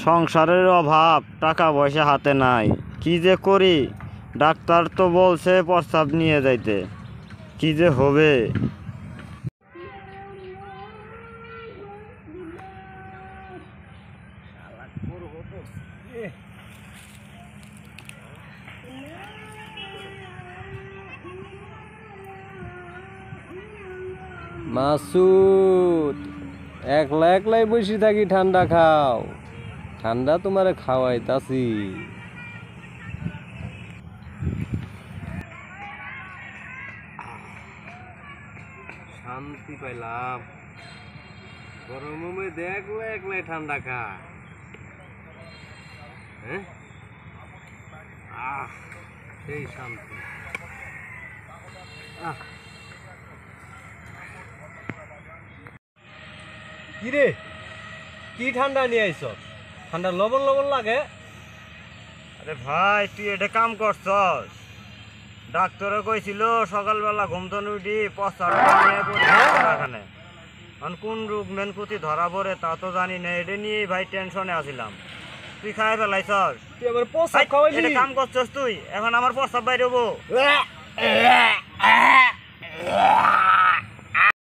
সংসারের অভাব, টাকা পয়সা হাতে নাই, কি যে করি। ডাক্তার তো বলছে প্রস্রাব নিয়ে যাইতে, কি যে হবে। মাসুদ, একলা একলাই বসে থাকি, ঠান্ডা খাও। ঠান্ডা তোমারে খাওয়াইতাছি। শান্তি পাইলাম। গরমে দেখলে একলাই ঠান্ডা খা। হ্যাঁ, সেই শান্তি। কি রে, কি ঠান্ডা নিয়ে আইছ? ঠান্ডা লবণ লবণ লাগে। আরে ভাই, তুই এটা কাম করছস? ডাক্তারে কইছিল সকালবেলা ঘুম থেকে উঠি প্রস্রাব নিয়ে পড়ি। কোন রোগ মেন কুতি ধরা পড়ে তা তো জানি না, এটা নিয়েই ভাই টেনশনে আছিলাম। তুই খাই ফেলাইছস। তুই আবার প্রস্রাব খাওয়াইলি? এটা কাম করছস তুই, এখন আমার প্রস্রাব বাইরে হবো।